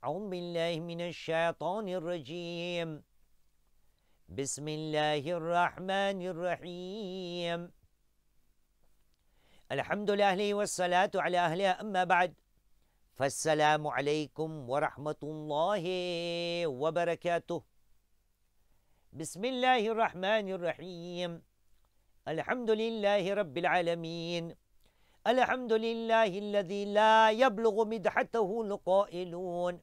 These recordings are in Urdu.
أعوذ بالله من الشيطان الرجيم. بسم الله الرحمن الرحيم. الحمد لله والصلاة على أهلها، أما بعد، فالسلام عليكم ورحمة الله وبركاته. بسم الله الرحمن الرحيم. الحمد لله رب العالمين. الحمد لله الذي لا يبلغ مدحته القائلون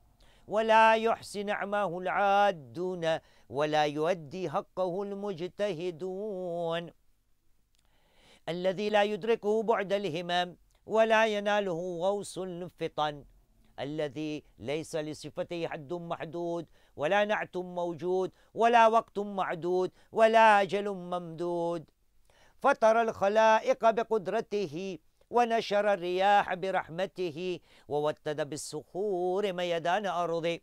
ولا يحسن نعمه العادون ولا يؤدي حقه المجتهدون، الذي لا يدركه بعد الهمم ولا يناله غوص الفطن، الذي ليس لصفته حد محدود ولا نعت موجود ولا وقت معدود ولا أجل ممدود، فطر الخلائق بقدرته ونشر الرياح برحمته ووتد بالصخور ميدان أرضه،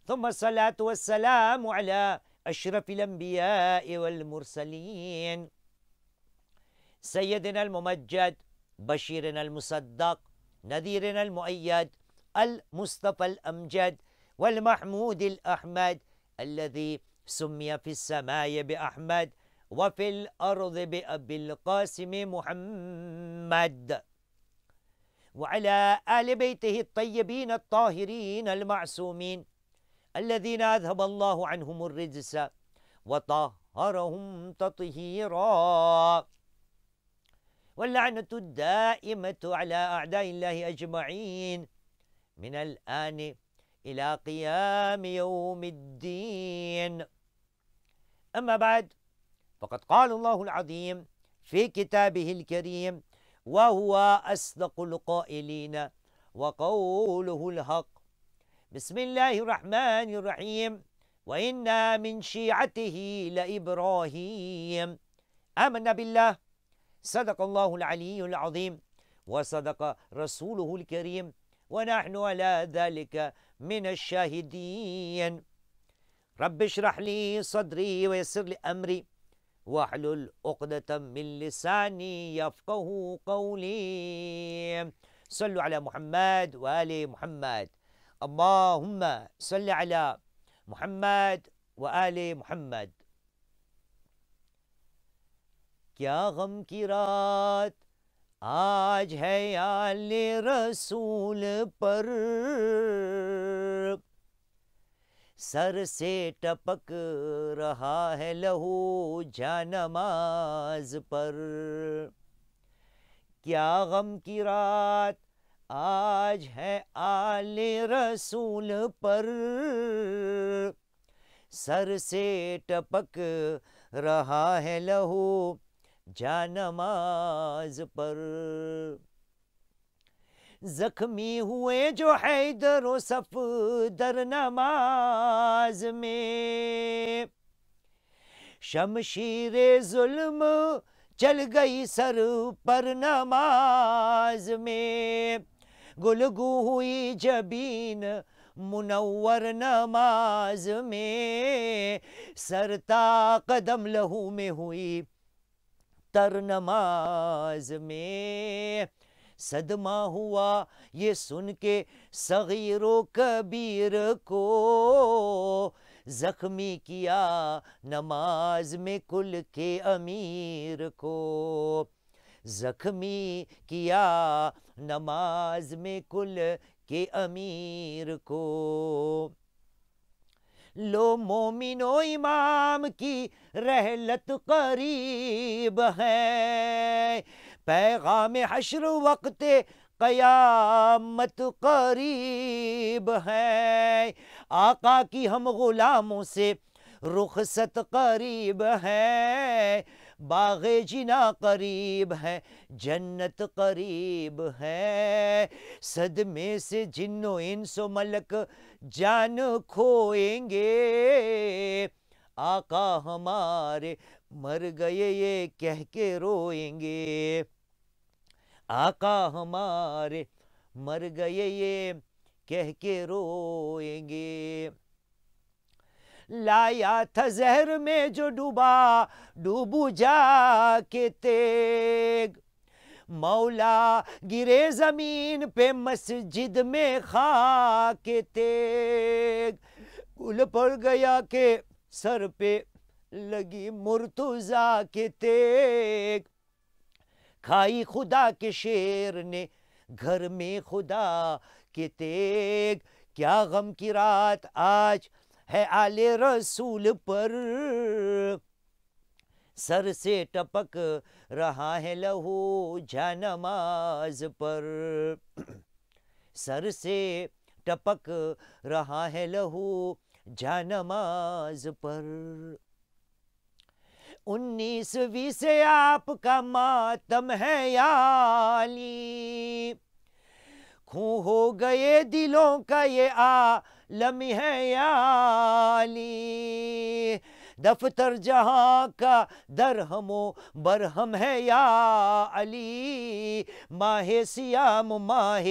ثم الصلاة والسلام على أشرف الأنبياء والمرسلين، سيدنا الممجد، بشيرنا المصدق، نذيرنا المؤيد، المصطفى الأمجد والمحمود الأحمد، الذي سمي في السماء بأحمد وفي الأرض بأبي القاسم محمد، وعلى آل بيته الطيبين الطاهرين المعصومين، الذين أذهب الله عنهم الرجس وطهرهم تطهيرا، واللعنة الدائمة على أعداء الله أجمعين من الآن إلى قيام يوم الدين. أما بعد، فقد قال الله العظيم في كتابه الكريم: وهو أصدق القائلين وقوله الحق. بسم الله الرحمن الرحيم. وإنا من شيعته لإبراهيم. آمنا بالله، صدق الله العلي العظيم وصدق رسوله الكريم، ونحن على ذلك من الشاهدين. رب اشرح لي صدري ويسر لي أمري واحلل عقدة من لساني يفقه قولي. صلوا على محمد وآل محمد. اللهم صل على محمد وآل محمد. کیا غم کی رات آج ہے آل رسول پر، سر سے ٹپک رہا ہے لہو جانماز پر. کیا غم کی رات آج ہے آل رسول پر، سر سے ٹپک رہا ہے لہو جانماز پر. زخمی ہوئے جو حیدر و صفدر نماز میں، شمشیر ظلم چل گئی سر پر نماز میں. گلگو ہوئی جبین منور نماز میں، سرتا قدم لہو میں ہوئی تر نماز میں. صدمہ ہوا یہ سن کے صغیر و کبیر کو، زخمی کیا نماز میں کل کے امیر کو. زخمی کیا نماز میں کل کے امیر کو. لو مومنو امام کی رحلت قریب ہے، پیغام حشر وقت قیامت قریب ہے. آقا کی ہم غلاموں سے رخصت قریب ہے، باغ جنا قریب ہے، جنت قریب ہے. صدمے سے جن و انس و ملک جان کھوئیں گے، آقا ہمارے مر گئے یہ کہہ کے روئیں گے. آقا ہمارے مر گئے یہ کہہ کے روئیں گے. لایا تھا زہر میں جو ڈوبا ڈوبو جا کے تیگ، مولا گرے زمین پہ مسجد میں خاک تیگ، گل پڑ گیا کہ سر پہ لگی مرتضیٰ کے تیگ، کھائی خدا کے شیر نے گھر میں خدا کے تیگ، کیا غم کی رات آج ہے آل رسول پر، سر سے ٹپک رہا ہے لہو جانماز پر، سر سے ٹپک رہا ہے لہو جانماز پر، 19ویں سے آپ کا ماتم ہے یا علی، خوں ہو گئے دلوں کا یہ عالم ہے یا علی، دفتر جہاں کا درہم و برہم ہے یا علی، ماہ سیام ماہ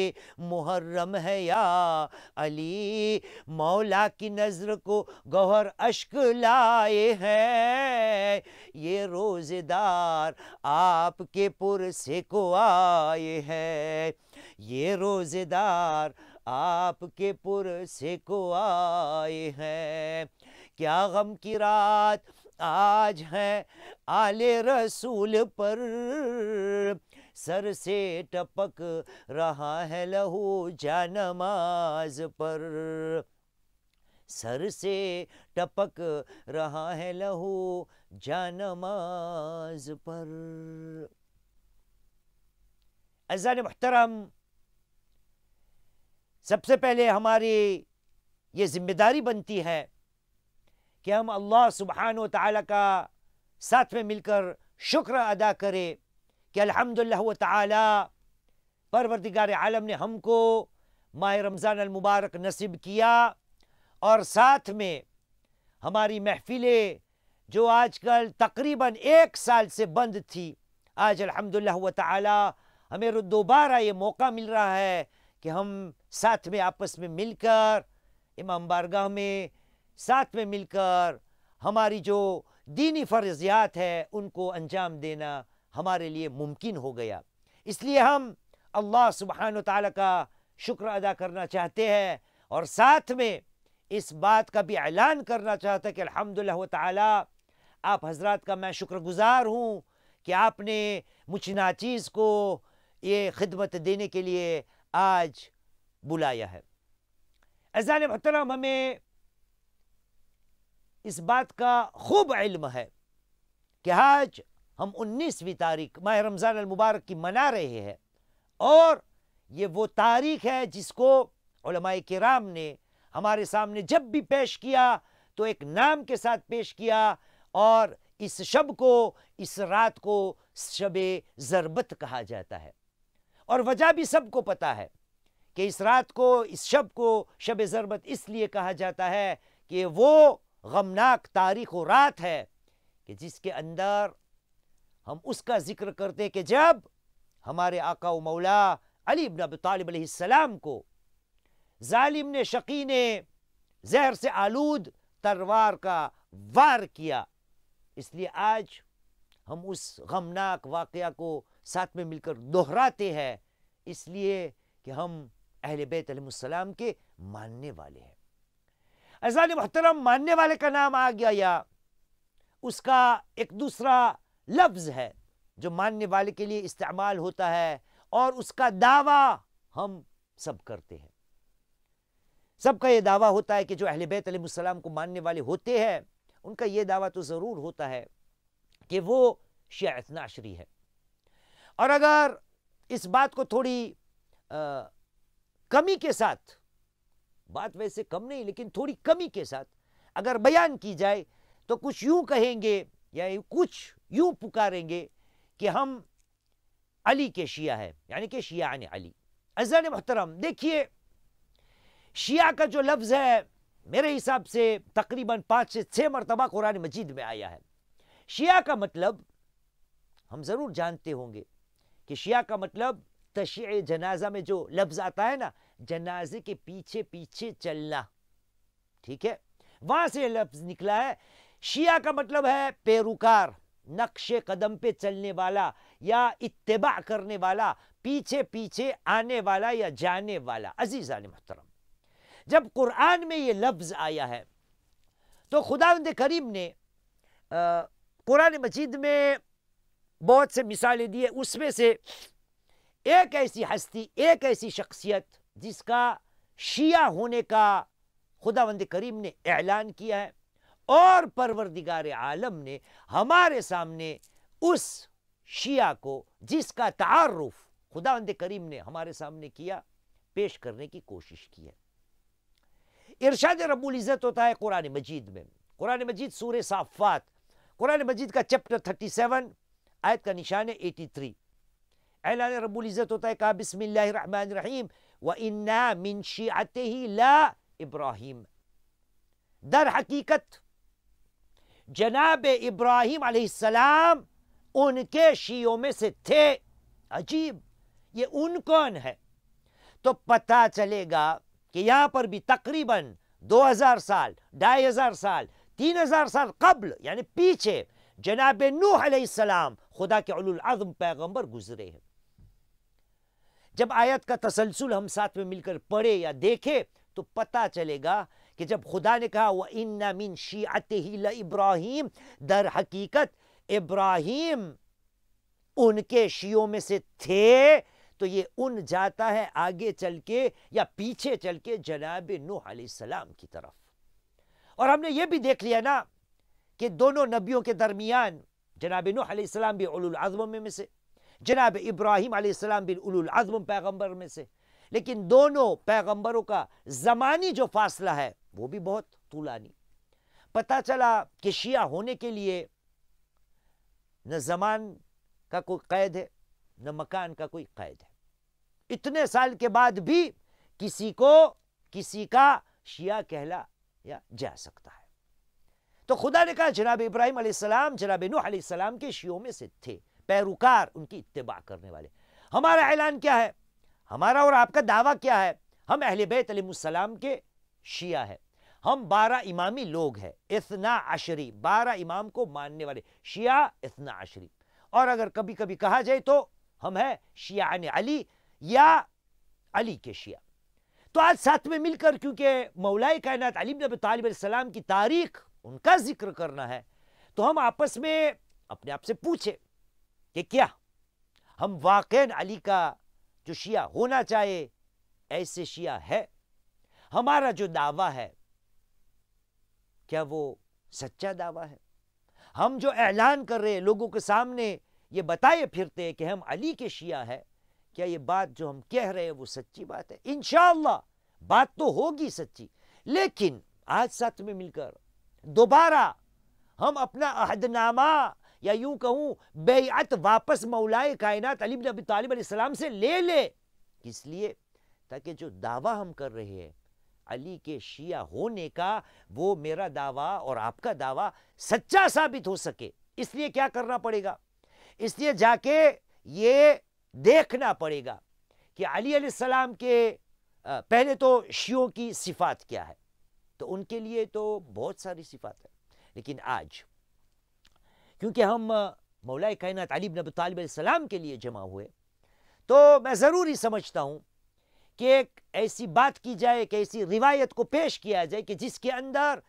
محرم ہے یا علی، مولا کی نظر کو گوہر اشک لائے ہیں، یہ روزے دار آپ کے پرسے کو آئے ہیں، یہ روزے دار آپ کے پرسے کو آئے ہیں، کیا غم کی رات آج ہے آل رسول پر، سر سے ٹپک رہا ہے لہو جانماز پر، سر سے ٹپک رہا ہے لہو جانماز پر۔ عزیزان محترم، سب سے پہلے ہماری یہ ذمہ داری بنتی ہے کہ ہم اللہ سبحانہ و تعالیٰ کا ساتھ میں مل کر شکر ادا کرے کہ الحمدللہ و تعالی پروردگار عالم نے ہم کو ماہ رمضان المبارک نصیب کیا، اور ساتھ میں ہماری محفلیں جو آج کل تقریباً 1 سال سے بند تھی، آج الحمدللہ و تعالی ہمیں دوبارہ یہ موقع مل رہا ہے کہ ہم ساتھ میں آپس میں مل کر امام بارگاہ میں ساتھ میں مل کر ہماری جو دینی فرضیات ہے ان کو انجام دینا ہمارے لیے ممکن ہو گیا۔ اس لیے ہم اللہ سبحانہ وتعالی کا شکر ادا کرنا چاہتے ہیں، اور ساتھ میں اس بات کا بھی اعلان کرنا چاہتا ہے کہ الحمدللہ تعالی آپ حضرات کا میں شکر گزار ہوں کہ آپ نے مجھ ناچیز کو یہ خدمت دینے کے لیے آج بلایا ہے۔ عزیزان محترم، ہمیں اس بات کا خوب علم ہے کہ آج ہم 19ویں تاریخ ماہ رمضان المبارک کی منا رہے ہیں، اور یہ وہ تاریخ ہے جس کو علماء کرام نے ہمارے سامنے جب بھی پیش کیا تو ایک نام کے ساتھ پیش کیا، اور اس شب کو، اس رات کو شب ضربت کہا جاتا ہے، اور وجہ بھی سب کو پتہ ہے کہ اس رات کو، اس شب کو شب ضربت اس لیے کہا جاتا ہے کہ وہ غمناک تاریخ و رات ہے کہ جس کے اندر ہم اس کا ذکر کرتے کہ جب ہمارے آقا و مولا علی بن ابی طالب علیہ السلام کو ظالم نے، شقی نے زہر سے آلود تلوار کا وار کیا۔ اس لیے آج ہم اس غمناک واقعہ کو ساتھ میں مل کر دہراتے ہیں، اس لیے کہ ہم اہل بیت علیہ السلام کے ماننے والے ہیں۔ عزیزان محترم، ماننے والے کا نام آ گیا یا اس کا ایک دوسرا لفظ ہے جو ماننے والے کے لیے استعمال ہوتا ہے، اور اس کا دعویٰ ہم سب کرتے ہیں۔ سب کا یہ دعویٰ ہوتا ہے کہ جو اہل بیت علیہ السلام کو ماننے والے ہوتے ہیں ان کا یہ دعویٰ تو ضرور ہوتا ہے کہ وہ شیعہ اثنا عشری ہے، اور اگر اس بات کو تھوڑی کمی کے ساتھ، بات ویسے کم نہیں لیکن تھوڑی کمی کے ساتھ اگر بیان کی جائے تو کچھ یوں کہیں گے یا کچھ یوں پکاریں گے کہ ہم علی کے شیعہ ہیں، یعنی کہ شیعہ علی۔ عزیزان محترم، دیکھیے شیعہ کا جو لفظ ہے میرے حساب سے تقریباً 5 سے 6 مرتبہ قرآن مجید میں آیا ہے۔ شیعہ کا مطلب ہم ضرور جانتے ہوں گے کہ شیعہ کا مطلب تشیع جنازہ میں جو لفظ آتا ہے نا، جنازے کے پیچھے پیچھے چلنا، ٹھیک ہے، وہاں سے یہ لفظ نکلا ہے۔ شیعہ کا مطلب ہے پیروکار، نقش قدم پہ چلنے والا یا اتباع کرنے والا، پیچھے پیچھے آنے والا یا جانے والا۔ عزیزان محترم، جب قرآن میں یہ لفظ آیا ہے تو خداوند کریم نے قرآن مجید میں بہت سے مثالیں دی ہیں۔ اس میں سے ایک ایسی ہستی، ایک ایسی شخصیت جس کا شیعہ ہونے کا خداوند کریم نے اعلان کیا ہے، اور پروردگار عالم نے ہمارے سامنے اس شیعہ کو، جس کا تعارف خداوند کریم نے ہمارے سامنے کیا، پیش کرنے کی کوشش کی ہے۔ ارشاد رب العزت ہوتا ہے قرآن مجید میں، قرآن مجید سورہ صافات، قرآن مجید کا چپٹر 37 آیت کا نشان ہے 83۔ اعلان رب العزت ہوتا ہے، کہا بسم اللہ الرحمن الرحیم وَإِنَّا مِن شِيعَتِهِ لَا ابراہیم۔ در حقیقت جناب ابراہیم علیہ السلام ان کے شیعوں میں سے تھے۔ عجیب، یہ ان کون ہے؟ تو پتہ چلے گا کہ یہاں پر بھی تقریباً 2000 سال، 2500 سال، 3000 سال قبل، یعنی پیچھے جناب نوح علیہ السلام، خدا کے اولو العظم پیغمبر گزرے ہیں۔ جب آیت کا تسلسل ہم ساتھ میں مل کر پڑھے یا دیکھے تو پتہ چلے گا کہ جب خدا نے کہا وَإِنَّ مِن شِيعَتِهِ لَإِبْرَاهِيمَ، در حقیقت ابراہیم ان کے شیعوں میں سے تھے، تو یہ ان جاتا ہے آگے چل کے یا پیچھے چل کے جناب نوح علیہ السلام کی طرف۔ اور ہم نے یہ بھی دیکھ لیا نا کہ دونوں نبیوں کے درمیان جناب نوح علیہ السلام بھی اولو العظم میں سے، جناب ابراہیم علیہ السلام بھی اولو العظم پیغمبر میں سے، لیکن دونوں پیغمبروں کا زمانی جو فاصلہ ہے وہ بھی بہت طولانی۔ پتہ چلا کہ شیعہ ہونے کے لیے نہ زمان کا کوئی قید ہے، نہ مکان کا کوئی قید ہے۔ اتنے سال کے بعد بھی کسی کا شیعہ کہلا یا جا سکتا ہے۔ تو خدا نے کہا جناب ابراہیم علیہ السلام جناب نوح علیہ السلام کے شیعوں میں سے تھے، پیروکار، ان کی اتباع کرنے والے۔ ہمارا اعلان کیا ہے؟ ہمارا اور آپ کا دعویٰ کیا ہے؟ ہم اہل بیت علیہ السلام کے شیعہ ہیں۔ ہم 12 امامی لوگ ہیں، 12 12 امام کو ماننے والے شیعہ 12۔ اور اگر کبھی کبھی کہا جائے تو ہم ہیں شیعہ علی یا علی کے شیعہ۔ تو آج ساتھ میں مل کر، کیونکہ مولا کائنات علی بن ابی طالب علیہ السلام کی تاریخ، ان کا ذکر کرنا ہے، تو ہم آپس میں اپنے آپ سے پوچھے کہ کیا ہم واقعاً علی کا جو شیعہ ہونا چاہے ایسے شیعہ ہے؟ ہمارا جو دعویٰ ہے کیا وہ سچا دعویٰ ہے؟ ہم جو اعلان کر رہے ہیں، لوگوں کے سامنے یہ بتائے پھرتے ہیں کہ ہم علی کے شیعہ ہیں، کیا یہ بات جو ہم کہہ رہے ہیں وہ سچی بات ہے؟ انشاءاللہ بات تو ہوگی سچی، لیکن آج ساتھ میں مل کر دوبارہ ہم اپنا عہد نامہ یا یوں کہوں بیعت واپس مولائے کائنات علی بن ابی طالب علیہ السلام سے لے لے۔ کس لیے؟ تاکہ جو دعویٰ ہم کر رہے ہیں علی کے شیعہ ہونے کا، وہ میرا دعویٰ اور آپ کا دعویٰ سچا ثابت ہو سکے۔ اس لیے کیا کرنا پڑے گا؟ اس لیے جا کے یہ دیکھنا پڑے گا کہ علی علیہ السلام کے پہلے تو شیعوں کی صفات کیا ہے، تو ان کے لیے تو بہت ساری صفات ہے، لیکن آج کیونکہ ہم مولا کائنات علی بن ابی طالب علیہ السلام کے لیے جمع ہوئے، تو میں ضروری سمجھتا ہوں کہ ایک ایسی بات کی جائے، ایک ایسی روایت کو پیش کیا جائے کہ جس کے اندر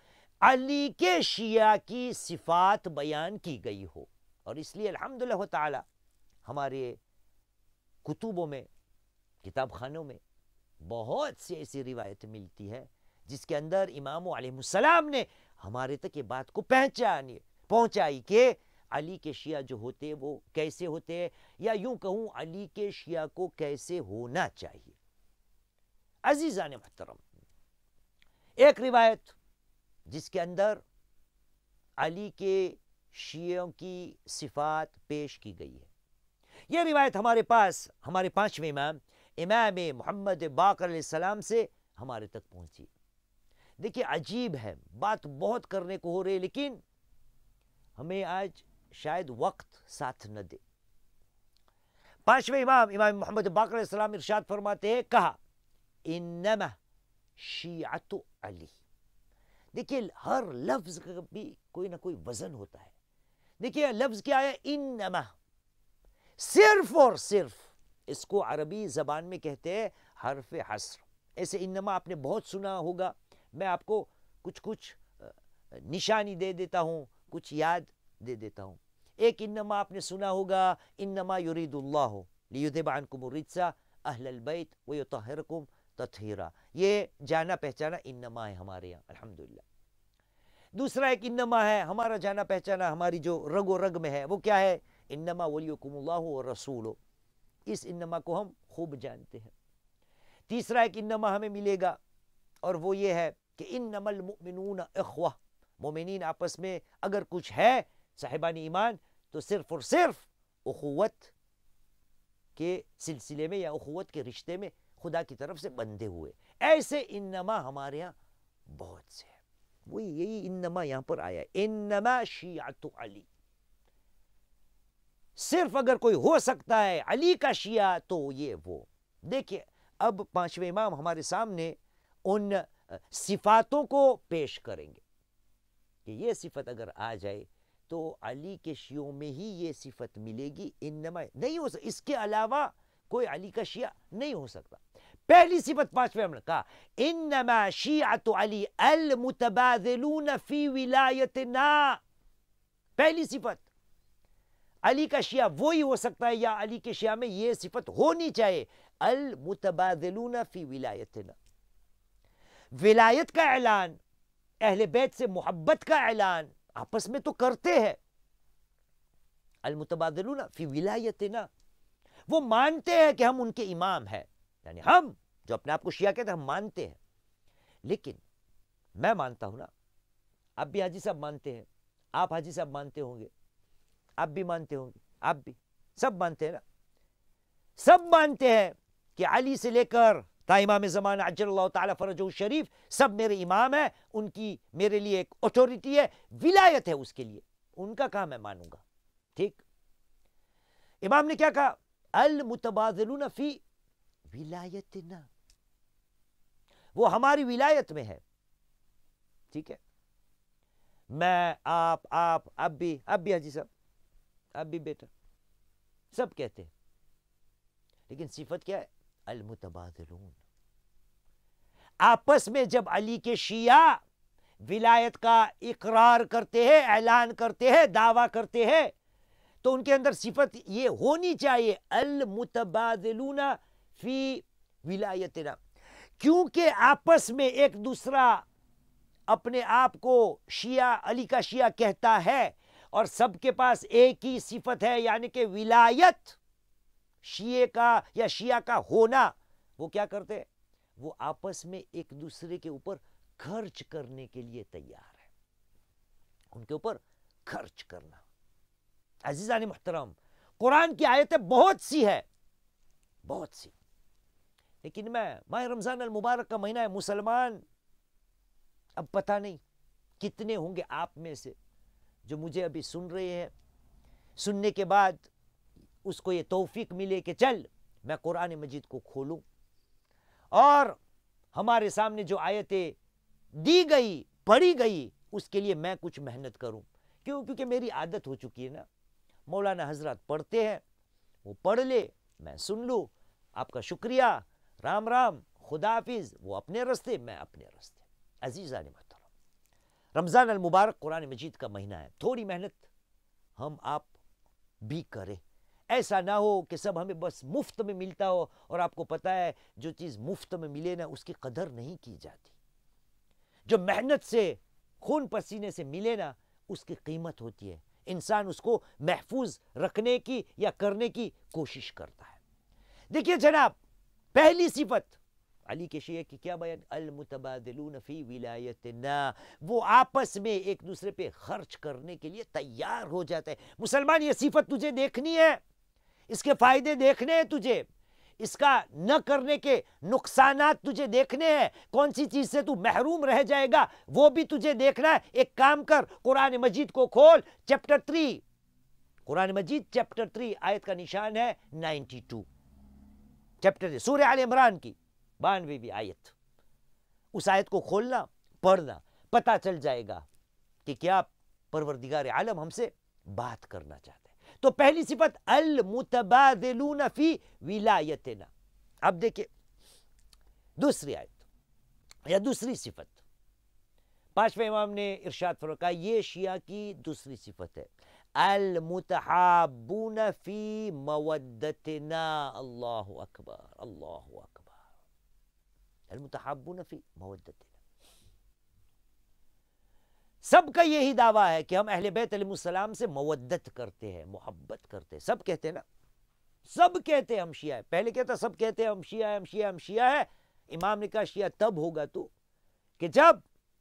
علی کے شیعہ کی صفات بیان کی گئی ہو۔ اور اس لیے الحمدللہ تعالی ہمارے کتبوں میں، کتاب خانوں میں بہت سی ایسی روایت ملتی ہے جس کے اندر امام علیہ السلام نے ہمارے تک یہ بات کو پہنچائی کہ علی کے شیعہ جو ہوتے وہ کیسے ہوتے ہیں، یا یوں کہوں علی کے شیعہ کو کیسے ہونا چاہیے۔ عزیزان محترم، ایک روایت جس کے اندر علی کے شیعوں کی صفات پیش کی گئی ہے، یہ روایت ہمارے پاس ہمارے 5ویں امام امام محمد باقر علیہ السلام سے ہمارے تک پہنچی۔ دیکھیے عجیب ہے، بات بہت کرنے کو ہو رہی ہے، لیکن ہمیں آج شاید وقت ساتھ نہ دے۔ 5ویں امام امام محمد باقر علیہ السلام ارشاد فرماتے ہیں، کہا انما شیعت علی۔ دیکھیے ہر لفظ کا بھی کوئی نہ کوئی وزن ہوتا ہے۔ دیکھیے لفظ کیا ہے انما، صرف اور صرف اس کو عربی زبان میں کہتے ہیں حرف حصر. ایسے انما آپ نے بہت سنا ہوگا، میں آپ کو کچھ نشانی دے دیتا ہوں، کچھ یاد دے دیتا ہوں. ایک انما آپ نے سنا ہوگا، انما یرید اللہ لیذھب عنکم الرجس اہل البیت ویطہرکم تطہیرا. یہ جانا پہچانا انما ہے ہمارے یہاں الحمدللہ. دوسرا ایک انما ہے ہمارا جانا پہچانا، ہماری جو رگ و رگ میں ہے، وہ کیا ہے؟ انما ولیکم اللہ ورسولہ. اس انما کو ہم خوب جانتے ہیں. تیسرا ایک انما ہمیں ملے گا، اور وہ یہ ہے کہ انما المؤمنون اخوہ، مومنین آپس میں اگر کچھ ہے صاحبان ایمان تو صرف اور صرف اخوت کے سلسلے میں یا اخوت کے رشتے میں خدا کی طرف سے بندھے ہوئے. ایسے انما ہمارے ہاں بہت سے ہیں. وہی یہی انما یہاں پر آیا ہے، انما شیعۃ علی. صرف اگر کوئی ہو سکتا ہے علی کا شیعہ تو یہ وہ. دیکھیے اب پانچویں امام ہمارے سامنے ان صفاتوں کو پیش کریں گے کہ یہ صفت اگر آ جائے تو علی کے شیعوں میں ہی یہ صفت ملے گی. انما نہیں ہو سکتا، اس کے علاوہ کوئی علی کا شیعہ نہیں ہو سکتا. پہلی صفت پانچویں ہم نے کہا انما شیعۃ علی المتبادلون فی ولایتنا. پہلی صفت علی کا شیعہ وہی ہو سکتا ہے یا علی کے شیعہ میں یہ صفت ہونی چاہیے، المتبادلون فی ولایتنا. ولایت کا اعلان، اہل بیت سے محبت کا اعلان آپس میں تو کرتے ہیں. المتبادلون فی ولایتنا، وہ مانتے ہیں کہ ہم ان کے امام ہیں. یعنی ہم جو اپنے آپ کو شیعہ کہتے ہیں ہم مانتے ہیں، لیکن میں مانتا ہوں نا، آپ بھی حاجی صاحب مانتے ہیں، آپ حاجی صاحب مانتے ہوں گے، آپ بھی مانتے ہوں گے، آپ بھی سب مانتے ہیں نا. سب مانتے ہیں کہ علی سے لے کر تا امام زمانہ عجل اللہ تعالیٰ فرجہ الشریف سب میرے امام ہیں، ان کی میرے لیے ایک اتھارٹی ہے، ولایت ہے اس کے لیے، ان کا کہا میں مانوں گا. ٹھیک، امام نے کیا کہا؟ المتبادلون فی ولایتنا، وہ ہماری ولایت میں ہے. ٹھیک ہے، میں آپ بھی حاجی صاحب، آپ بھی بیٹا، سب کہتے ہیں. لیکن صفت کیا ہے؟ المتبادلون. آپس میں جب علی کے شیعہ ولایت کا اقرار کرتے ہیں، اعلان کرتے ہیں، دعویٰ کرتے ہیں، تو ان کے اندر صفت یہ ہونی چاہیے المتبادلون فی ولایتنا. کیونکہ آپس میں ایک دوسرا اپنے آپ کو شیعہ، علی کا شیعہ کہتا ہے، اور سب کے پاس ایک ہی صفت ہے، یعنی کہ ولایت، شیعہ کا یا شیعہ کا ہونا. وہ کیا کرتے ہیں؟ وہ آپس میں ایک دوسرے کے اوپر خرچ کرنے کے لیے تیار ہے، ان کے اوپر خرچ کرنا. عزیزان محترم، قرآن کی آیتیں بہت سی ہے، بہت سی، لیکن میں ماہ رمضان المبارک کا مہینہ ہے، مسلمان اب پتہ نہیں کتنے ہوں گے آپ میں سے جو مجھے ابھی سن رہے ہیں، سننے کے بعد اس کو یہ توفیق ملے کہ چل میں قرآن مجید کو کھولوں اور ہمارے سامنے جو آیتیں دی گئی، پڑھی گئی، اس کے لیے میں کچھ محنت کروں. کیونکہ میری عادت ہو چکی ہے نا، مولانا حضرات پڑھتے ہیں، وہ پڑھ لے، میں سن لوں، آپ کا شکریہ، رام رام، خدا حافظ، وہ اپنے رستے، میں اپنے رستے. عزیزان محترم، رمضان المبارک قرآن مجید کا مہینہ ہے، تھوڑی محنت ہم آپ بھی کریں. ایسا نہ ہو کہ سب ہمیں بس مفت میں ملتا ہو، اور آپ کو پتہ ہے جو چیز مفت میں ملے نا اس کی قدر نہیں کی جاتی. جو محنت سے، خون پسینے سے ملے نا اس کی قیمت ہوتی ہے، انسان اس کو محفوظ رکھنے کی یا کرنے کی کوشش کرتا ہے. دیکھیے جناب، پہلی صفت علی کے شیعہ کی کیا بیان؟ المتبادلون فی ولایتنا، وہ آپس میں ایک دوسرے پہ خرچ کرنے کے لیے تیار ہو جاتا ہے. مسلمان یہ صفت تجھے دیکھنی ہے، اس کے فائدے دیکھنے ہیں تجھے، اس کا نہ کرنے کے نقصانات تجھے دیکھنے ہیں، کون سی چیز سے تو محروم رہ جائے گا وہ بھی تجھے دیکھنا ہے. ایک کام کر، قرآن مجید کو کھول، چیپٹر 3، قرآن مجید چیپٹر 3 آیت کا نشان ہے 92، چیپٹر سورہ آل عمران کی 92ویں آیت. اس آیت کو کھولنا، پڑھنا، پتہ چل جائے گا کہ کیا پروردگار عالم ہم سے بات کرنا چاہتا ہے. تو پہلی صفت المتبادلون فی ولایتنا. اب دیکھیں دوسری آیت یا دوسری صفت. پانچویں امام نے ارشاد فرمایا یہ شیعہ کی دوسری صفت ہے. المتحابون فی مودتنا. اللہ اکبر اللہ اکبر. المتحابون فی مودتنا. سب کا یہی دعویٰ ہے کہ ہم اہل بیت علیہ السلام سے مودت کرتے ہیں, محبت کرتے ہیں. سب کہتے ہیں نا, سب کہتے ہیں ہم شیعہ ہیں. پہلے کہتا سب کہتے ہیں ہم شیعہ ہیں, ہم شیعہ, ہم شیعہ ہیں. امام نے کہا شیعہ تب ہوگا تو کہ جب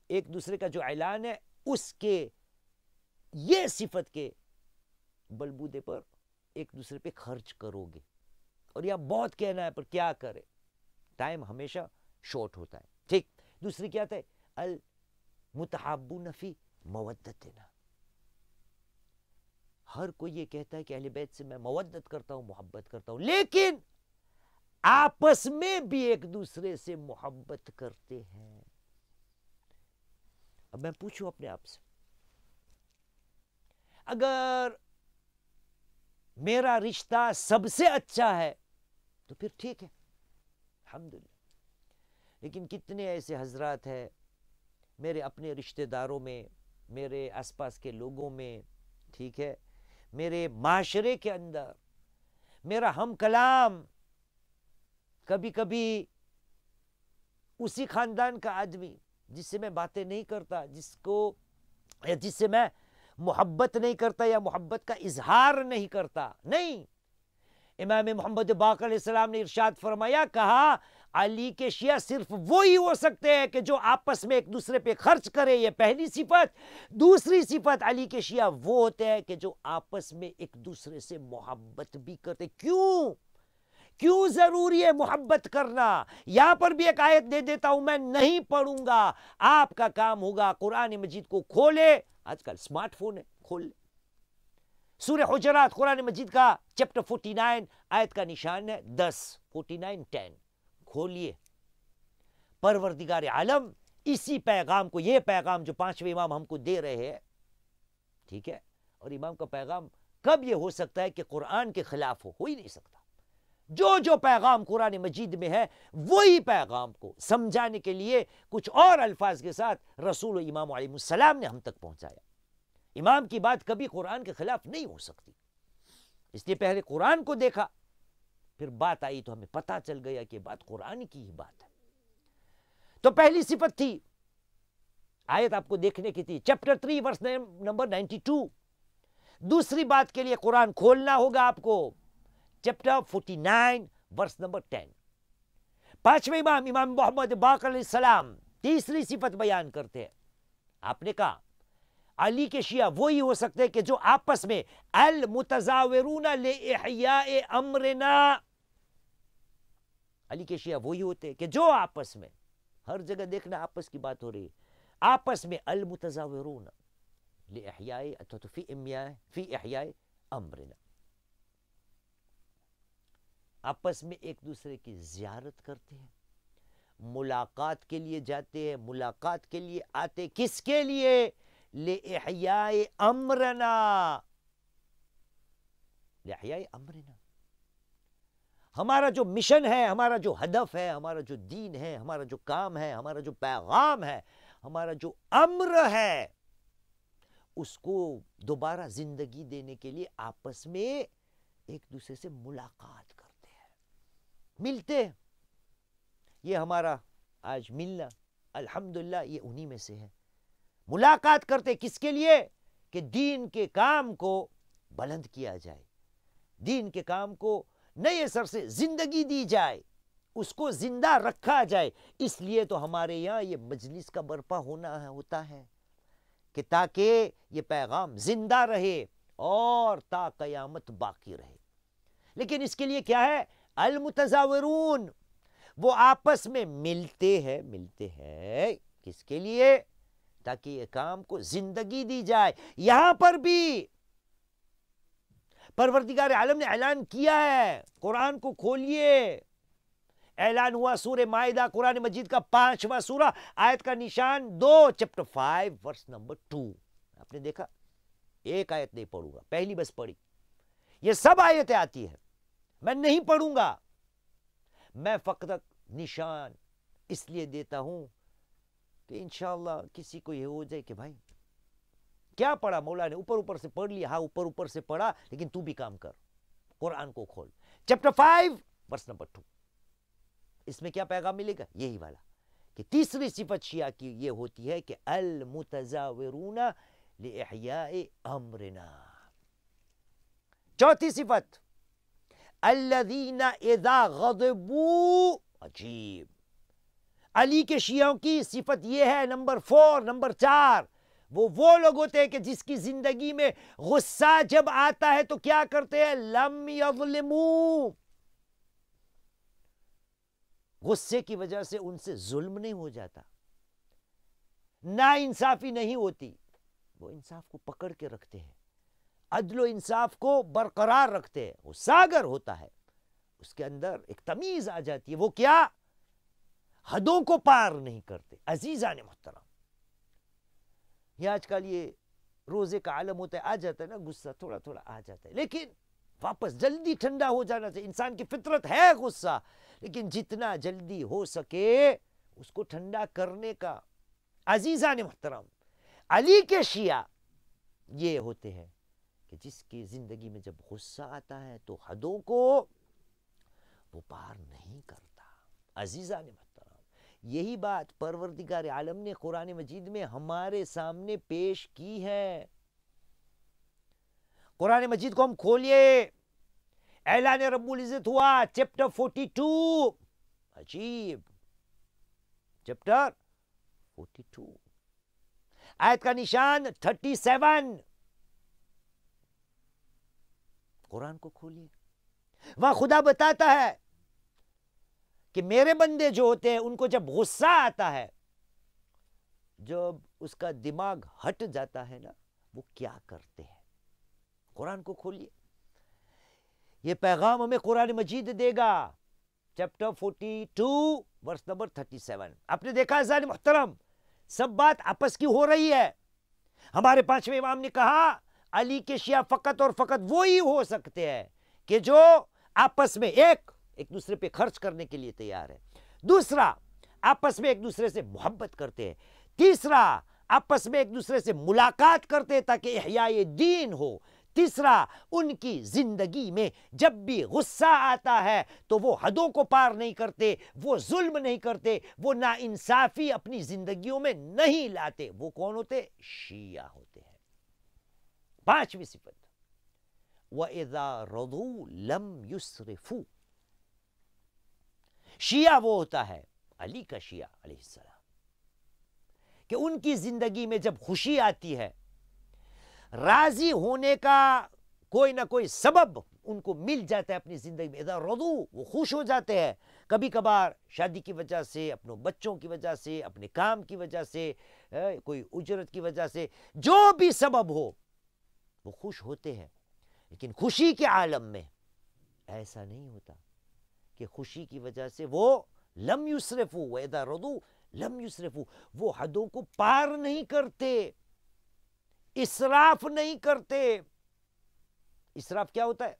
ایک دوسرے کا جو اعلان ہے اس کے یہ صفت کے بلبودے پر ایک دوسرے پہ خرچ کرو گے. اور یہ بہت کہنا ہے پر کیا کرے, ٹائم ہمیشہ شارٹ ہوتا ہے. ٹھیک, دوسری کیا تھا؟ المتحابون فی مودتنا. ہر کوئی یہ کہتا ہے کہ اہل بیت سے میں مودت کرتا ہوں, محبت کرتا ہوں, لیکن آپس میں بھی ایک دوسرے سے محبت کرتے ہیں. اب میں پوچھوں اپنے آپ سے, اگر میرا رشتہ سب سے اچھا ہے تو پھر ٹھیک ہے, الحمدللہ. لیکن کتنے ایسے حضرات ہیں میرے اپنے رشتہ داروں میں, میرے آس پاس کے لوگوں میں, ٹھیک ہے, میرے معاشرے کے اندر, میرا ہم کلام, کبھی کبھی اسی خاندان کا آدمی جس سے میں باتیں نہیں کرتا, جس کو یا جس سے میں محبت نہیں کرتا یا محبت کا اظہار نہیں کرتا, نہیں. امام محمد باقر علیہ السلام نے ارشاد فرمایا, کہا علی کے شیعہ صرف وہی ہو سکتے ہیں کہ جو آپس میں ایک دوسرے پہ خرچ کرے. یہ پہلی صفت. دوسری صفت, علی کے شیعہ وہ ہوتے ہیں کہ جو آپس میں ایک دوسرے سے محبت بھی کرتے. کیوں ضروری ہے محبت کرنا؟ یہاں پر بھی ایک آیت دے دیتا ہوں, میں نہیں پڑھوں گا, آپ کا کام ہوگا قرآن مجید کو کھولے. آج کل سمارٹ فون ہے, کھول لے. سورہ حجرات قرآن مجید کا چیپٹر 49 آیت کا نشان ہے 10, 49:10. کھولیے. پروردگار عالم اسی پیغام کو, یہ پیغام جو پانچویں امام ہم کو دے رہے ہیں, ٹھیک ہے, اور امام کا پیغام کب یہ ہو سکتا ہے کہ قرآن کے خلاف ہو ہی نہیں سکتا. جو پیغام قرآن مجید میں ہے وہی پیغام کو سمجھانے کے لیے کچھ اور الفاظ کے ساتھ رسول و امام علیہ السلام نے ہم تک پہنچایا. امام کی بات کبھی قرآن کے خلاف نہیں ہو سکتی. اس لیے پہلے قرآن کو دیکھا, پھر بات آئی تو ہمیں پتہ چل گیا کہ بات قرآن کی ہی بات ہے. تو پہلی صفت تھی, آیت آپ کو دیکھنے کی تھی, چیپٹر 3 ورس نمبر 92. دوسری بات کے لیے قرآن کھولنا ہوگا آپ کو, چیپٹر 49 ورس نمبر 10. پانچویں امام امام محمد باقر علیہ السلام تیسری صفت بیان کرتے ہیں. آپ نے کہا علی کے شیعہ وہی ہو سکتے ہیں کہ جو آپس میں المتزاورون لإحیاء امرنا. علی کے شیعہ وہی ہوتے ہیں کہ جو آپس میں, ہر جگہ دیکھنا آپس کی بات ہو رہی ہے, آپس میں المتزاورون لإحیاء فی احیاء امرنا, آپس میں ایک دوسرے کی زیارت کرتے ہیں, ملاقات کے لیے جاتے ہیں, ملاقات کے لیے آتے. کس کے لیے؟ لإحیاء امرنا. لإحیاء امرنا. ہمارا جو مشن ہے, ہمارا جو ہدف ہے, ہمارا جو دین ہے, ہمارا جو کام ہے, ہمارا جو پیغام ہے, ہمارا جو امر ہے, اس کو دوبارہ زندگی دینے کے لیے آپس میں ایک دوسرے سے ملاقات کرتے ہیں, ملتے ہیں. یہ ہمارا آج ملنا الحمدللہ یہ انہی میں سے ہے. ملاقات کرتے کس کے لیے؟ کہ دین کے کام کو بلند کیا جائے, دین کے کام کو نئے سر سے زندگی دی جائے, اس کو زندہ رکھا جائے. اس لیے تو ہمارے یہاں یہ مجلس کا برپا ہوتا ہے کہ تاکہ یہ پیغام زندہ رہے اور تا قیامت باقی رہے. لیکن اس کے لیے کیا ہے؟ المتزاورون, وہ آپس میں ملتے ہیں. کس کے لیے؟ تاکہ یہ کام کو زندگی دی جائے. یہاں پر بھی پروردگار عالم نے اعلان کیا ہے, قرآن کو کھولیے. اعلان ہوا سورہ مائدہ قرآن مجید کا 5واں سورہ, آیت کا نشان 2, چیپٹر 5 ورس نمبر 2. آپ نے دیکھا ایک آیت نہیں پڑھوں گا، پہلی بس پڑھی، یہ سب آیتیں آتی ہیں، میں نہیں پڑھوں گا، میں فقط نشان اس لیے دیتا ہوں کہ انشاءاللہ کسی کو یہ ہو جائے کہ بھائی کیا پڑھا مولا نے، اوپر اوپر سے پڑھ لیا، ہاں اوپر اوپر سے پڑھا، لیکن تو بھی کام کر، قرآن کو کھول، چیپٹر 5 ورس نمبر 2، اس میں کیا پیغام ملے گا؟ یہی والا کہ تیسری صفت شیعہ کی یہ ہوتی ہے کہ المتزاورون لإحیاء امرنا، چوتھی صفت الذین اذا غضبوا، عجیب، علی کے شیعوں کی صفت یہ ہے، نمبر 4، نمبر 4، وہ لوگ ہوتے ہیں کہ جس کی زندگی میں غصہ جب آتا ہے تو کیا کرتے ہیں؟ لم یظلموا، غصے کی وجہ سے ان سے ظلم نہیں ہو جاتا، نا انصافی نہیں ہوتی، وہ انصاف کو پکڑ کے رکھتے ہیں، عدل و انصاف کو برقرار رکھتے ہیں، وہ ساگر ہوتا ہے، اس کے اندر ایک تمیز آ جاتی ہے، وہ کیا؟ حدوں کو پار نہیں کرتے۔ عزیزان محترم، یہ آج کل یہ روزے کا عالم ہوتا ہے، آ جاتا ہے نا غصہ، تھوڑا تھوڑا آ جاتا ہے، لیکن واپس جلدی ٹھنڈا ہو جانا چاہیے، انسان کی فطرت ہے غصہ، لیکن جتنا جلدی ہو سکے اس کو ٹھنڈا کرنے کا۔ عزیزان محترم، علی کے شیعہ یہ ہوتے ہیں کہ جس کی زندگی میں جب غصہ آتا ہے تو حدوں کو وہ پار نہیں کرتا۔ عزیزان محترم، یہی بات پروردگار عالم نے قرآن مجید میں ہمارے سامنے پیش کی ہے۔ قرآن مجید کو ہم کھولیے، اعلان رب العزت ہوا، چیپٹر 42، عجیب، چیپٹر 42، آیت کا نشان 37، قرآن کو کھولیے، وہاں خدا بتاتا ہے کہ میرے بندے جو ہوتے ہیں ان کو جب غصہ آتا ہے، جب اس کا دماغ ہٹ جاتا ہے نا، وہ کیا کرتے ہیں؟ قرآن کو کھولیے، یہ پیغام ہمیں قرآن مجید دے گا، چیپٹر 42 ورس نمبر 37۔ آپ نے دیکھا عزیزان محترم، سب بات آپس کی ہو رہی ہے۔ ہمارے پانچویں امام نے کہا علی کے شیعہ فقط اور فقط وہی ہو سکتے ہیں کہ جو آپس میں ایک دوسرے پہ خرچ کرنے کے لیے تیار ہے، دوسرا آپس میں ایک دوسرے سے محبت کرتے ہیں، تیسرا آپس میں ایک دوسرے سے ملاقات کرتے ہیں تاکہ احیاء دین ہو، تیسرا ان کی زندگی میں جب بھی غصہ آتا ہے تو وہ حدوں کو پار نہیں کرتے، وہ ظلم نہیں کرتے، وہ ناانصافی اپنی زندگیوں میں نہیں لاتے۔ وہ کون ہوتے؟ شیعہ ہوتے ہیں۔ پانچویں صفت، وَإِذَا رَضُوا لَمْ يُسْرِفُوا، شیعہ وہ ہوتا ہے، علی کا شیعہ علیہ السلام، کہ ان کی زندگی میں جب خوشی آتی ہے، راضی ہونے کا کوئی نہ کوئی سبب ان کو مل جاتا ہے اپنی زندگی میں، اذا رضوا، وہ خوش ہو جاتے ہیں، کبھی کبھار شادی کی وجہ سے، اپنے بچوں کی وجہ سے، اپنے کام کی وجہ سے، کوئی اجرت کی وجہ سے، جو بھی سبب ہو وہ خوش ہوتے ہیں۔ لیکن خوشی کے عالم میں ایسا نہیں ہوتا کہ خوشی کی وجہ سے وہ لم یسرفوا، وَإِذَا رَضُوا لم یسرفوا، وہ حدوں کو پار نہیں کرتے، اسراف نہیں کرتے۔ اسراف کیا ہوتا ہے؟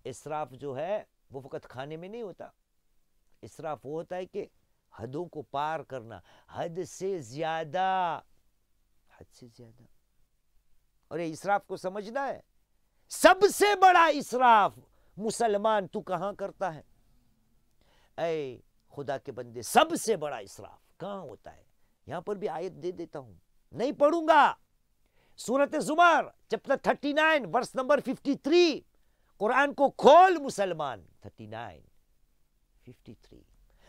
اسراف جو ہے وہ فقط کھانے میں نہیں ہوتا، اسراف وہ ہوتا ہے کہ حدوں کو پار کرنا، حد سے زیادہ، حد سے زیادہ۔ اور یہ اسراف کو سمجھنا ہے، سب سے بڑا اسراف مسلمان تو کہاں کرتا ہے؟ اے خدا کے بندے، سب سے بڑا اسراف کہاں ہوتا ہے؟ یہاں پر بھی آیت دے دیتا ہوں، نہیں پڑھوں گا، سورۃ زمر چیپٹر 39 ورس نمبر 53، قرآن کو کھول مسلمان، 39 53،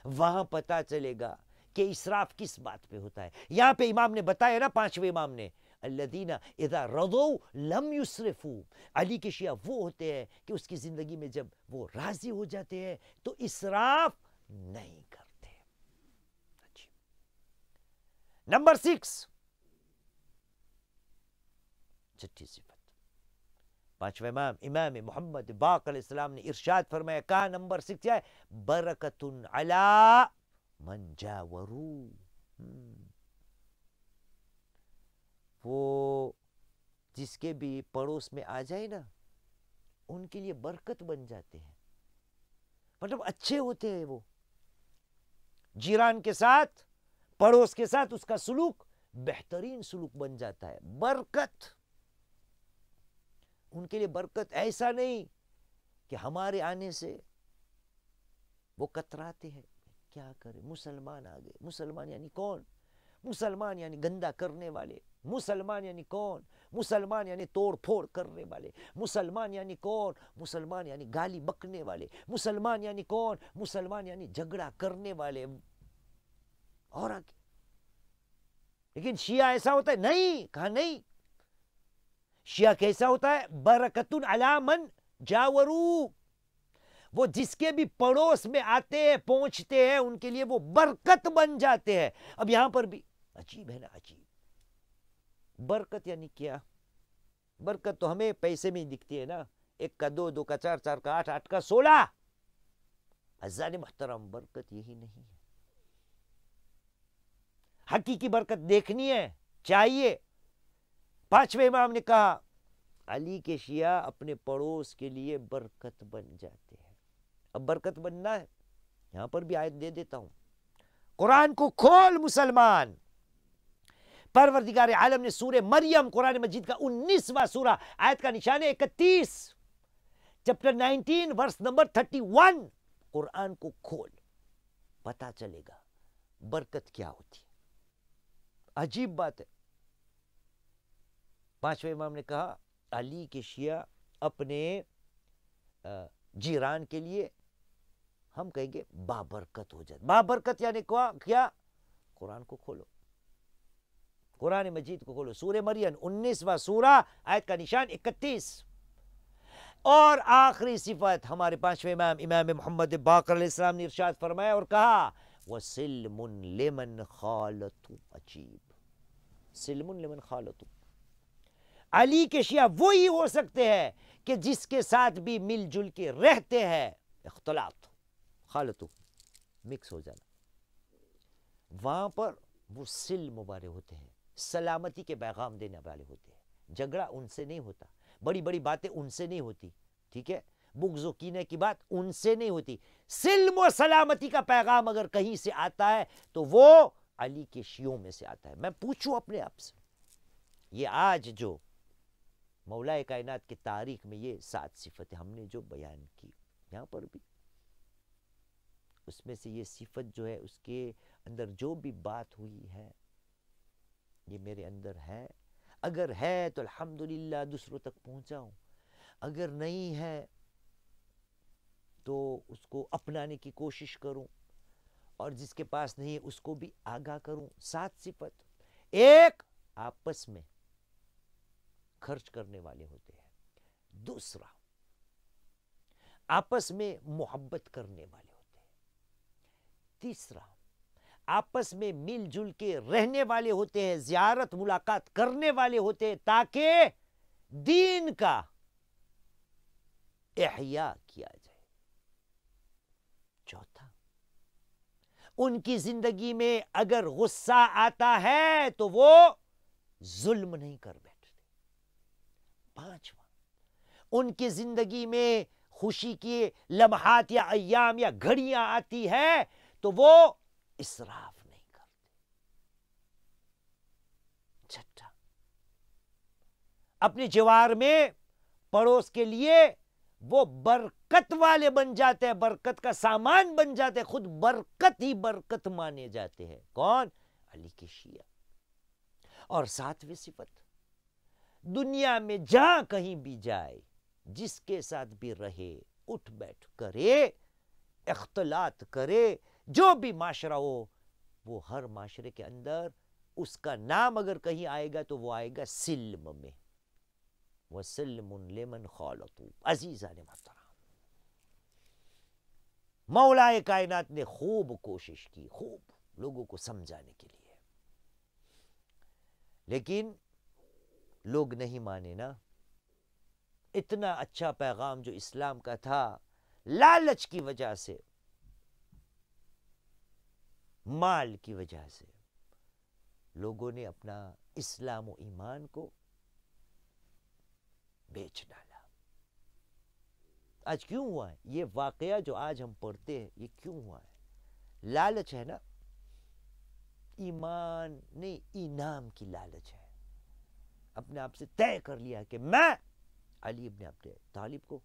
وہاں پتا چلے گا کہ اسراف کس بات پہ ہوتا ہے۔ یہاں پہ امام نے بتایا نا، پانچویں امام نے، الذین اذا رضوا لم یسرفوا، علی کے شیعہ وہ ہوتے ہیں کہ اس کی زندگی میں جب وہ راضی ہو جاتے ہیں تو اسراف نہیں کرتے۔ نمبر 6، چھٹی صفت، پانچویں امام محمد باقر علیہ السلام نے ارشاد فرمایا، کہا نمبر 6 کیا ہے؟ برکت علی من جاورو، وہ جس کے بھی پڑوس میں آ جائے نا ان کے لیے برکت بن جاتے ہیں، مطلب اچھے ہوتے ہیں وہ. جیران کے ساتھ، پڑوس کے ساتھ اس کا سلوک بہترین سلوک بن جاتا ہے. برکت ان کے لیے برکت. ایسا نہیں کہ ہمارے آنے سے وہ کتراتے ہیں، کیا کرے مسلمان آ گئے. مسلمان یعنی کون؟ مسلمان یعنی گندا کرنے والے. مسلمان یعنی کون؟ مسلمان یعنی توڑ پھوڑ کرنے والے. مسلمان یعنی کون؟ مسلمان یعنی گالی بکنے والے. مسلمان یعنی کون؟ مسلمان یعنی جھگڑا کرنے والے. اور آگے لیکن شیعہ ایسا ہوتا ہے؟ نہیں، کہا نہیں. شیعہ کیسا ہوتا ہے؟ برکتن علی من جاورو. وہ جس کے بھی پڑوس میں آتے ہیں پہنچتے ہیں ان کے لیے وہ برکت بن جاتے ہیں. اب یہاں پر بھی عجیب ہے نا، عجیب. برکت یعنی کیا؟ برکت تو ہمیں پیسے میں ہی دکھتی ہے نا، 1 کا 2، 2 کا 4، 4 کا 8، 8 کا 16. عزیزان محترم، برکت یہی نہیں ہے. حقیقی برکت دیکھنی ہے، چاہیے. 5ویں امام نے کہا علی کے شیعہ اپنے پڑوس کے لیے برکت بن جاتے ہیں. اب برکت بننا ہے، یہاں پر بھی آیت دے دیتا ہوں. قرآن کو کھول مسلمان. پروردگار عالم نے سورہ مریم، قرآن مجید کا 19واں سورہ، آیت کا نشان ہے 31، چیپٹر 19 ورس نمبر 31. قرآن کو کھول، پتا چلے گا برکت کیا ہوتی ہے. عجیب بات ہے. 5ویں امام نے کہا علی کے شیعہ اپنے جیران کے لیے ہم کہیں گے بابرکت ہو جاتے. بابرکت یعنی کیا؟ قرآن کو کھولو، قرآن مجید کو کھولو. سورہ مریم 19واں سورہ، آیت کا نشان 31. اور آخری صفت ہمارے 5ویں امام امام محمد باقر علیہ السلام نے ارشاد فرمایا اور کہا وَسِلْمٌ لِمَنْ خَالَتُ. عجیب. سلم لمن خالتو. علی کے شیعہ وہی ہو سکتے ہیں کہ جس کے ساتھ بھی مل جل کے رہتے ہیں. اختلاط، خالتو، مکس ہو جانا. وہاں پر وہ سلم والے ہوتے ہیں، سلامتی کے پیغام دینے والے ہوتے ہیں. جھگڑا ان سے نہیں ہوتا، بڑی بڑی باتیں ان سے نہیں ہوتی، ٹھیک ہے، بغض و کینے کی بات ان سے نہیں ہوتی. سلم و سلامتی کا پیغام اگر کہیں سے آتا ہے تو وہ علی کے شیعوں میں سے آتا ہے. میں پوچھوں اپنے آپ سے، یہ آج جو مولا کائنات کی تاریخ میں یہ 7 صفتیں ہم نے جو بیان کی، یہاں پر بھی اس میں سے یہ صفت جو ہے اس کے اندر جو بھی بات ہوئی ہے یہ میرے اندر ہے. اگر ہے تو الحمدللہ دوسروں تک پہنچاؤں، اگر نہیں ہے تو اس کو اپنانے کی کوشش کروں، اور جس کے پاس نہیں ہے اس کو بھی آگاہ کروں. 7 صفت. ایک، آپس میں خرچ کرنے والے ہوتے ہیں. دوسرا، آپس میں محبت کرنے والے ہوتے ہیں. تیسرا، آپس میں مل جل کے رہنے والے ہوتے ہیں، زیارت ملاقات کرنے والے ہوتے ہیں تاکہ دین کا احیاء کیا جائے. چوتھا، ان کی زندگی میں اگر غصہ آتا ہے تو وہ ظلم نہیں کر بیٹھتے. 5واں، ان کی زندگی میں خوشی کی لمحات یا ایام یا گھڑیاں آتی ہے تو وہ اسراف نہیں کرتے. 6، اپنے جوار میں پڑوس کے لیے وہ برکت والے بن جاتے ہیں، برکت کا سامان بن جاتے ہیں، خود برکت ہی برکت مانے جاتے ہیں. کون؟ علی کے شیعہ. اور 7ویں صفت، دنیا میں جہاں کہیں بھی جائے، جس کے ساتھ بھی رہے، اٹھ بیٹھ کرے، اختلاط کرے، جو بھی معاشرہ ہو، وہ ہر معاشرے کے اندر اس کا نام اگر کہیں آئے گا تو وہ آئے گا سلم میں. وَسِلْمٌ لِمَنْ خَالَطُوا. عزیزان محترم، مولا کائنات نے خوب کوشش کی، خوب لوگوں کو سمجھانے کے لیے، لیکن لوگ نہیں مانے نا. اتنا اچھا پیغام جو اسلام کا تھا، لالچ کی وجہ سے، مال کی وجہ سے لوگوں نے اپنا اسلام و ایمان کو بیچ ڈالا۔ آج کیوں ہوا ہے یہ واقعہ جو آج ہم پڑھتے ہیں؟ یہ کیوں ہوا ہے؟ لالچ ہے نا، ایمان نہیں، انعام کی لالچ ہے۔ اپنے آپ سے طے کر لیا کہ میں علی ابن ابی طالب کو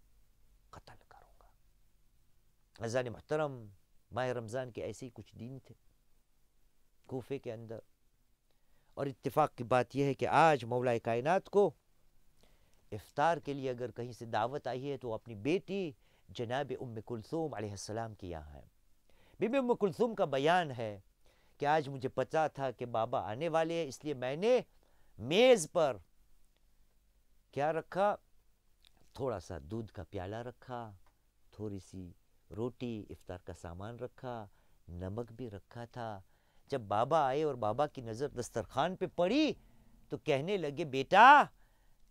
قتل کروں گا۔ عزیزان محترم، ماہ رمضان کے ایسے ہی کچھ دن تھے کوفے کے اندر، اور اتفاق کی بات یہ ہے کہ آج مولا کائنات کو افطار کے لیے اگر کہیں سے دعوت آئی ہے تو اپنی بیٹی جناب ام کلثوم علیہ السلام کی یہاں ہے۔ بی بی ام کلثوم کا بیان ہے کہ آج مجھے پتا تھا کہ بابا آنے والے ہیں، اس لیے میں نے میز پر کیا رکھا؟ تھوڑا سا دودھ کا پیالہ رکھا، تھوڑی سی روٹی، افطار کا سامان رکھا، نمک بھی رکھا تھا۔ جب بابا آئے اور بابا کی نظر دسترخوان پہ پڑی تو کہنے لگے، بیٹا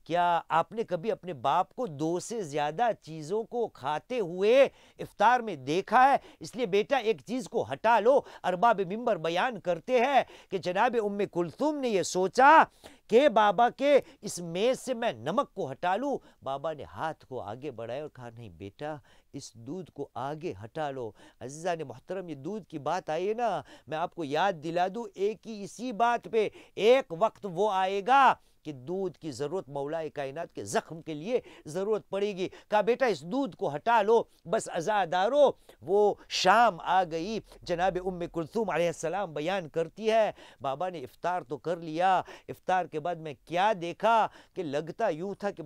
کیا آپ نے کبھی اپنے باپ کو 2 سے زیادہ چیزوں کو کھاتے ہوئے افطار میں دیکھا ہے؟ اس لیے بیٹا ایک چیز کو ہٹا لو۔ ارباب منبر بیان کرتے ہیں کہ جناب ام کلثوم نے یہ سوچا کہ بابا کے اس میز سے میں نمک کو ہٹا لوں۔ بابا نے ہاتھ کو آگے بڑھایا اور کہا، نہیں بیٹا، اس دودھ کو آگے ہٹا لو۔ عزیزان محترم، یہ دودھ کی بات آئی ہے نا، میں آپ کو یاد دلا دوں ایک ہی اسی بات پہ، ایک وقت وہ آئے گا کہ دودھ کی ضرورت مولا کائنات کے زخم کے لیے ضرورت پڑے گی۔ کہا بیٹا اس دودھ کو ہٹا لو۔ بس عزادارو، وہ شام آ گئی۔ جناب ام کلثوم علیہ السلام بیان کرتی ہے، بابا نے افطار تو کر لیا، افطار کے بعد میں کیا دیکھا کہ لگتا یوں تھا کہ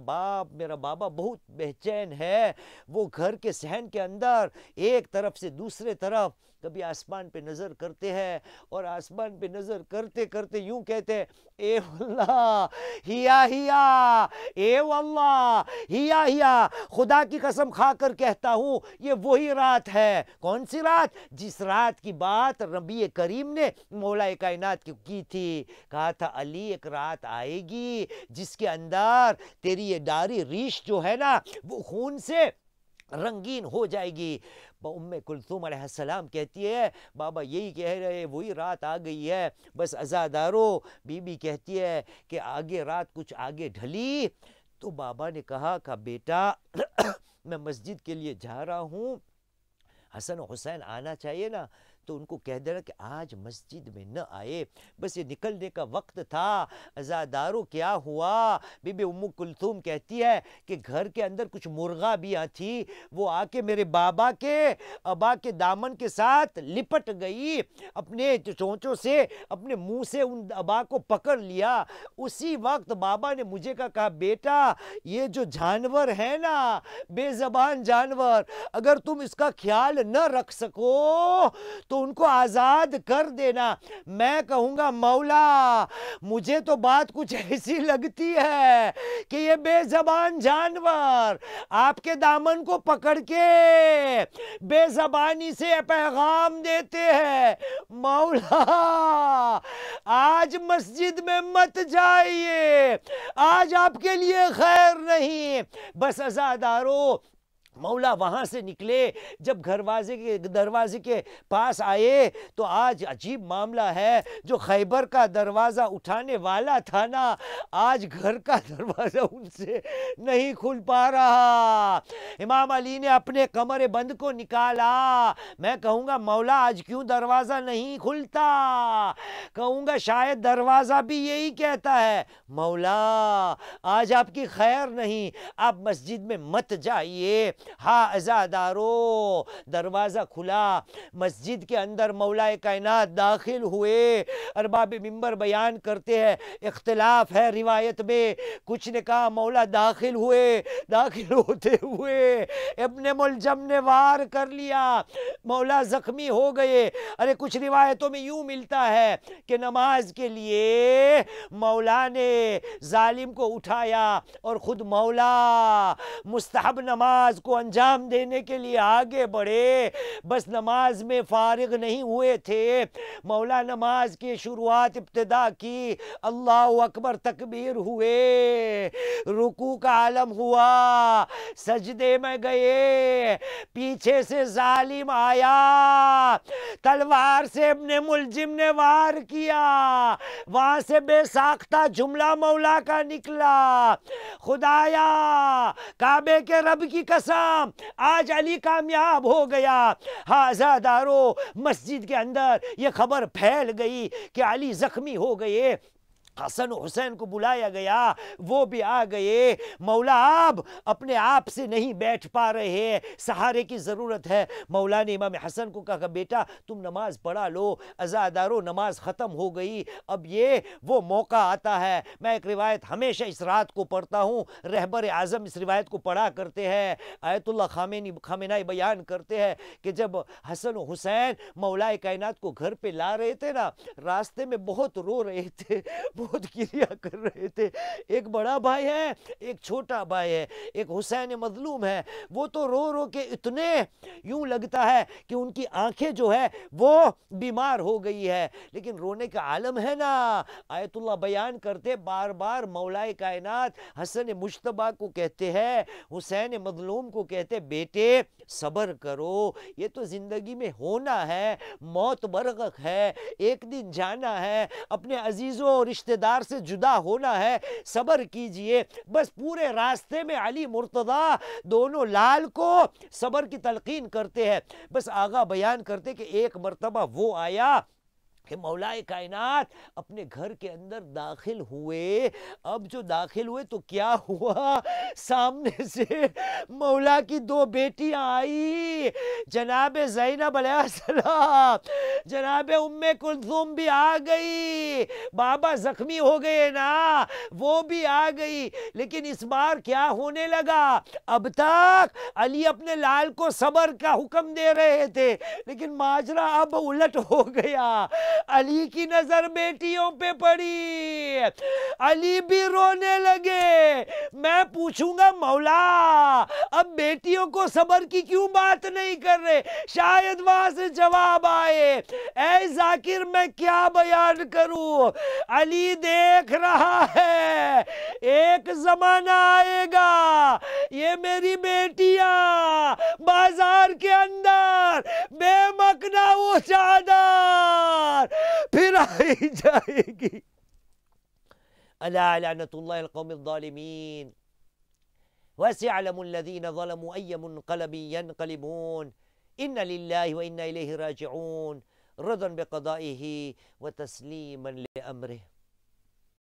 میرا بابا بہت بے چین ہے۔ وہ گھر کے صحن کے اندر ایک طرف سے دوسرے طرف کبھی آسمان پہ نظر کرتے ہیں، اور آسمان پہ نظر کرتے کرتے یوں کہتے ہیں، اے واللہ ہیا اے واللہ ہیا، خدا کی قسم کھا کر کہتا ہوں یہ وہی رات ہے۔ کون سی رات؟ جس رات کی بات نبی کریم نے مولا کائنات کی تھی۔ کہا تھا علی ایک رات آئے گی جس کے اندر تیری یہ داڑھی ریش جو ہے نا وہ خون سے رنگین ہو جائے گی۔ ام کلثوم علیہ السلام کہتی ہے، بابا یہی کہہ رہے، وہی رات آ گئی ہے۔ بس عزادارو، بی بی کہتی ہے کہ آگے رات کچھ آگے ڈھلی تو بابا نے کہا بیٹا میں مسجد کے لیے جا رہا ہوں، حسن و حسین آنا چاہیے نا، تو ان کو کہہ دینا کہ آج مسجد میں نہ آئے۔ بس یہ نکلنے کا وقت تھا۔ عزادارو کیا ہوا؟ بی بی ام کلثوم کہتی ہے کہ گھر کے اندر کچھ مرغا بھی تھی، وہ آ کے میرے بابا کے ابا کے دامن کے ساتھ لپٹ گئی، اپنے چونچوں سے اپنے منہ سے ان ابا کو پکڑ لیا۔ اسی وقت بابا نے مجھے کہا بیٹا یہ جو جانور ہے نا، بے زبان جانور، اگر تم اس کا خیال نہ رکھ سکو تو ان کو آزاد کر دینا۔ میں کہوں گا مولا مجھے تو بات کچھ ایسی لگتی ہے کہ یہ بے زبان جانور آپ کے دامن کو پکڑ کے بے زبانی سے پیغام دیتے ہیں، مولا آج مسجد میں مت جائیے، آج آپ کے لیے خیر نہیں۔ بس عزادارو، مولا وہاں سے نکلے، جب دروازے کے پاس آئے تو آج عجیب معاملہ ہے، جو خیبر کا دروازہ اٹھانے والا تھا نا، آج گھر کا دروازہ ان سے نہیں کھل پا رہا۔ امام علی نے اپنے کمر بند کو نکالا۔ میں کہوں گا مولا آج کیوں دروازہ نہیں کھلتا؟ کہوں گا شاید دروازہ بھی یہی کہتا ہے، مولا آج آپ کی خیر نہیں، آپ مسجد میں مت جائیے۔ ہاں عزادارو، دروازہ کھلا، مسجد کے اندر مولا کائنات داخل ہوئے۔ ارباب منبر بیان کرتے ہیں، اختلاف ہے روایت میں، کچھ نے کہا مولا داخل ہوئے، داخل ہوتے ہوئے ابن ملجم نے وار کر لیا، مولا زخمی ہو گئے۔ ارے کچھ روایتوں میں یوں ملتا ہے کہ نماز کے لیے مولا نے ظالم کو اٹھایا اور خود مولا مستحب نماز کو کو انجام دینے کے لیے آگے بڑھے. بس نماز میں فارغ نہیں ہوئے تھے. مولا نماز کی شروعات ابتدا کی, اللہ اکبر تکبیر ہوئے, رکوع کا عالم ہوا, سجدے میں گئے, پیچھے سے ظالم آیا, تلوار سے ابن ملجم نے وار کیا, وہاں سے بے ساختہ جملہ مولا کا نکلا, خدایا کعبے کے رب کی قسم آج علی کامیاب ہو گیا. ہاذا دارو, مسجد کے اندر یہ خبر پھیل گئی کہ علی زخمی ہو گئے. حسن و حسین کو بلایا گیا, وہ بھی آ گئے. مولا اب اپنے آپ سے نہیں بیٹھ پا رہے, سہارے کی ضرورت ہے. مولا نے امام حسن کو کہا کہ بیٹا تم نماز پڑھا لو. عزادارو نماز ختم ہو گئی. اب یہ وہ موقع آتا ہے, میں ایک روایت ہمیشہ اس رات کو پڑھتا ہوں, رہبر اعظم اس روایت کو پڑھا کرتے ہیں, آیت اللہ خامنائی بیان کرتے ہیں کہ جب حسن و حسین مولا کائنات کو گھر پہ لا رہے تھے نا, راستے میں بہت رو رہے تھے, بہت گریہ کر رہے تھے. ایک بڑا بھائی ہے, ایک چھوٹا بھائی ہے, ایک حسین مظلوم ہے. وہ تو رو رو کے اتنے یوں لگتا ہے کہ ان کی آنکھیں جو ہے وہ بیمار ہو گئی ہے, لیکن رونے کا عالم ہے نا. آیت اللہ بیان کرتے بار بار مولا کائنات حسن مجتبیٰ کو کہتے ہیں, حسین مظلوم کو کہتے بیٹے صبر کرو, یہ تو زندگی میں ہونا ہے, موت برغق ہے, ایک دن جانا ہے, اپنے عزیزوں اور رشتہ دار سے جدا ہونا ہے, صبر کیجئے. بس پورے راستے میں علی مرتضیٰ دونوں لال کو صبر کی تلقین کرتے ہیں. بس آغا بیان کرتے کہ ایک مرتبہ وہ آیا کہ مولا کائنات اپنے گھر کے اندر داخل ہوئے. اب جو داخل ہوئے تو کیا ہوا, سامنے سے مولا کی دو بیٹیاں آئی, جناب زینب علیہ السلام, جناب ام کلثوم بھی آ گئی. بابا زخمی ہو گئے نا, وہ بھی آ گئی. لیکن اس بار کیا ہونے لگا, اب تک علی اپنے لال کو صبر کا حکم دے رہے تھے, لیکن ماجرا اب الٹ ہو گیا. علی کی نظر بیٹیوں پہ پڑی, علی بھی رونے لگے. میں پوچھوں گا مولا اب بیٹیوں کو صبر کی کیوں بات نہیں کر رہے, شاید وہاں سے جواب آئے. اے ذاکر میں کیا بیان کروں, علی دیکھ رہا ہے ایک زمانہ آئے گا یہ میری بیٹیاں بازار کے اندر بے مکنا وہ چادر پھر آئی جائے گی. الا لعنت اللہ القوم الظالمین وسيعلم الذين ظلموا أي منقلب ينقلبون إن لله وإنا إليه راجعون رضا بقضائه وتسليما لأمره.